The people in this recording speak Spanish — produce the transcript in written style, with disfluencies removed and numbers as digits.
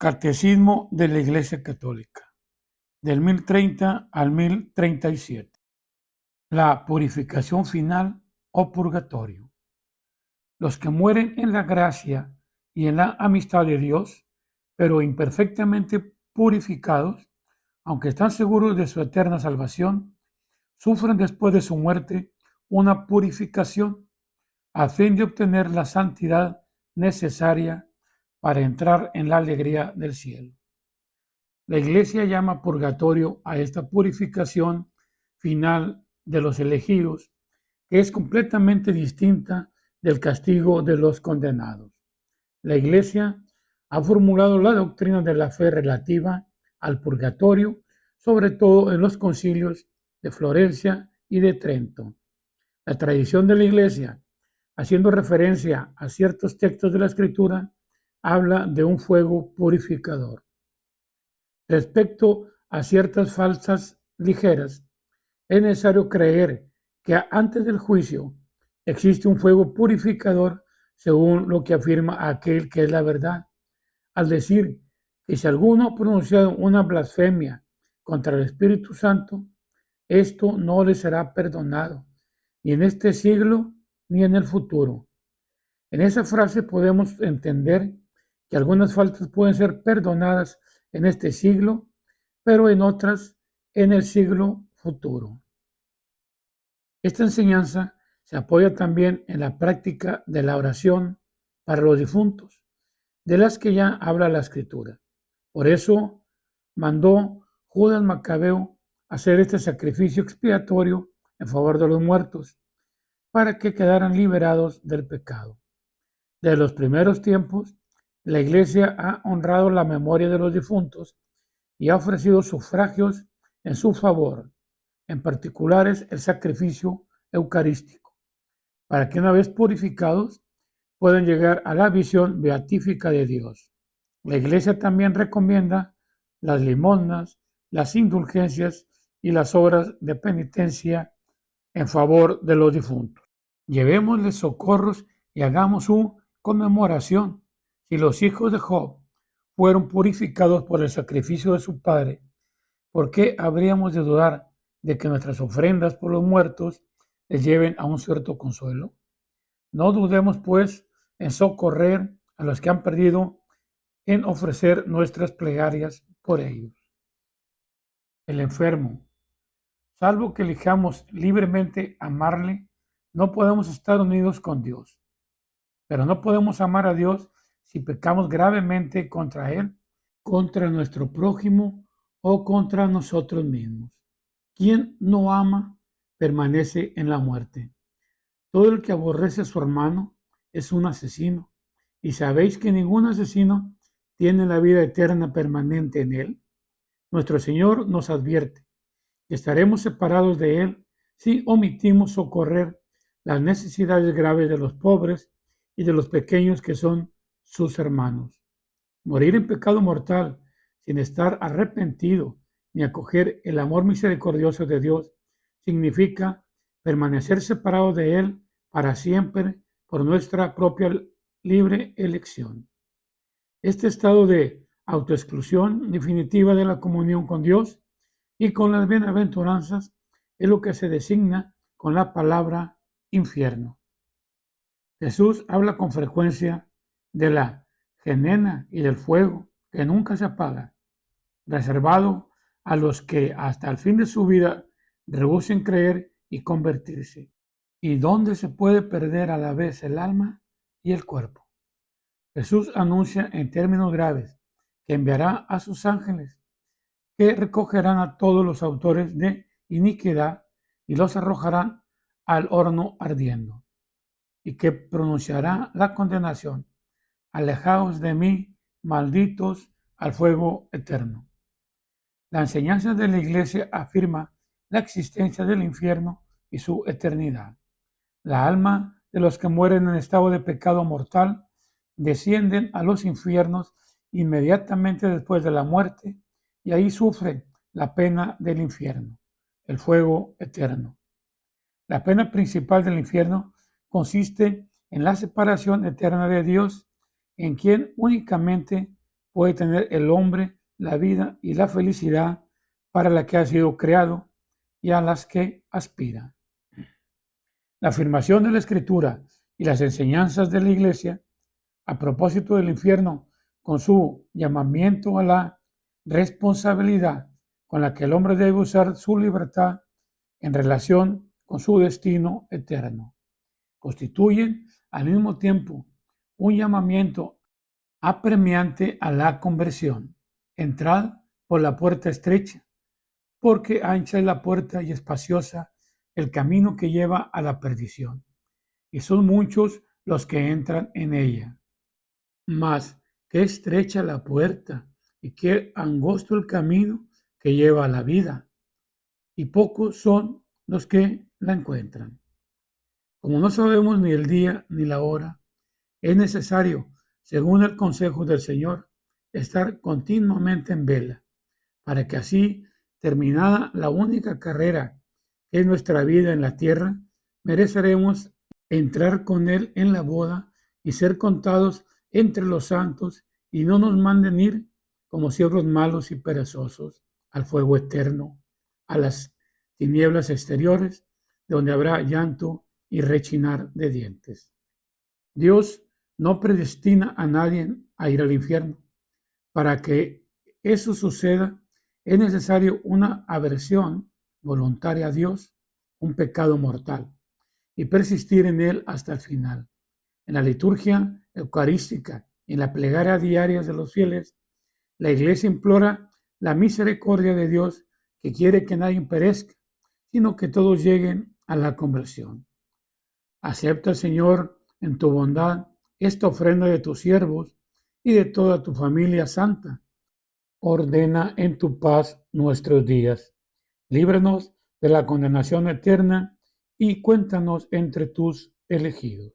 Catecismo de la Iglesia Católica, del 1030 al 1037. La purificación final o purgatorio. Los que mueren en la gracia y en la amistad de Dios, pero imperfectamente purificados, aunque están seguros de su eterna salvación, sufren después de su muerte una purificación a fin de obtener la santidad necesaria para entrar en la alegría del cielo. La Iglesia llama purgatorio a esta purificación final de los elegidos, que es completamente distinta del castigo de los condenados. La Iglesia ha formulado la doctrina de la fe relativa al purgatorio, sobre todo en los concilios de Florencia y de Trento. La tradición de la Iglesia, haciendo referencia a ciertos textos de la Escritura, habla de un fuego purificador. Respecto a ciertas falsas ligeras, es necesario creer que antes del juicio existe un fuego purificador según lo que afirma aquel que es la verdad, al decir que si alguno ha pronunciado una blasfemia contra el Espíritu Santo, esto no le será perdonado, ni en este siglo ni en el futuro. En esa frase podemos entender que algunas faltas pueden ser perdonadas en este siglo, pero en otras en el siglo futuro. Esta enseñanza se apoya también en la práctica de la oración para los difuntos, de las que ya habla la Escritura. Por eso mandó Judas Macabeo hacer este sacrificio expiatorio en favor de los muertos, para que quedaran liberados del pecado. Desde los primeros tiempos, la Iglesia ha honrado la memoria de los difuntos y ha ofrecido sufragios en su favor, en particular el sacrificio eucarístico, para que una vez purificados puedan llegar a la visión beatífica de Dios. La Iglesia también recomienda las limosnas, las indulgencias y las obras de penitencia en favor de los difuntos. Llevémosles socorros y hagamos su conmemoración. Si los hijos de Job fueron purificados por el sacrificio de su padre, ¿por qué habríamos de dudar de que nuestras ofrendas por los muertos les lleven a un cierto consuelo? No dudemos, pues, en socorrer a los que han perdido, en ofrecer nuestras plegarias por ellos. El enfermo, salvo que elijamos libremente amarle, no podemos estar unidos con Dios. Pero no podemos amar a Dios si pecamos gravemente contra Él, contra nuestro prójimo o contra nosotros mismos. Quien no ama permanece en la muerte. Todo el que aborrece a su hermano es un asesino. ¿Y sabéis que ningún asesino tiene la vida eterna permanente en él? Nuestro Señor nos advierte que estaremos separados de Él si omitimos socorrer las necesidades graves de los pobres y de los pequeños que son sus hermanos. Morir en pecado mortal sin estar arrepentido ni acoger el amor misericordioso de Dios significa permanecer separado de Él para siempre por nuestra propia libre elección. Este estado de autoexclusión definitiva de la comunión con Dios y con las bienaventuranzas es lo que se designa con la palabra infierno. Jesús habla con frecuencia de la genena y del fuego que nunca se apaga, reservado a los que hasta el fin de su vida rehúsen creer y convertirse, y donde se puede perder a la vez el alma y el cuerpo. Jesús anuncia en términos graves que enviará a sus ángeles, que recogerán a todos los autores de iniquidad y los arrojarán al horno ardiendo, y que pronunciará la condenación: alejaos de mí, malditos, al fuego eterno. La enseñanza de la Iglesia afirma la existencia del infierno y su eternidad. La alma de los que mueren en estado de pecado mortal descienden a los infiernos inmediatamente después de la muerte y ahí sufren la pena del infierno, el fuego eterno. La pena principal del infierno consiste en la separación eterna de Dios, en quien únicamente puede tener el hombre la vida y la felicidad para la que ha sido creado y a las que aspira. La afirmación de la Escritura y las enseñanzas de la Iglesia a propósito del infierno, con su llamamiento a la responsabilidad con la que el hombre debe usar su libertad en relación con su destino eterno, constituyen al mismo tiempo un llamamiento apremiante a la conversión. Entrad por la puerta estrecha, porque ancha es la puerta y espaciosa el camino que lleva a la perdición, y son muchos los que entran en ella. Mas qué estrecha la puerta y qué angosto el camino que lleva a la vida, y pocos son los que la encuentran. Como no sabemos ni el día ni la hora, es necesario, según el consejo del Señor, estar continuamente en vela, para que así, terminada la única carrera que es nuestra vida en la tierra, mereceremos entrar con Él en la boda y ser contados entre los santos, y no nos manden ir como siervos malos y perezosos al fuego eterno, a las tinieblas exteriores, donde habrá llanto y rechinar de dientes. Dios no predestina a nadie a ir al infierno. Para que eso suceda, es necesario una aversión voluntaria a Dios, un pecado mortal, y persistir en él hasta el final. En la liturgia eucarística y en la plegaria diaria de los fieles, la Iglesia implora la misericordia de Dios, que quiere que nadie perezca, sino que todos lleguen a la conversión. Acepta, Señor, en tu bondad esta ofrenda de tus siervos y de toda tu familia santa. Ordena en tu paz nuestros días. Líbranos de la condenación eterna y cuéntanos entre tus elegidos.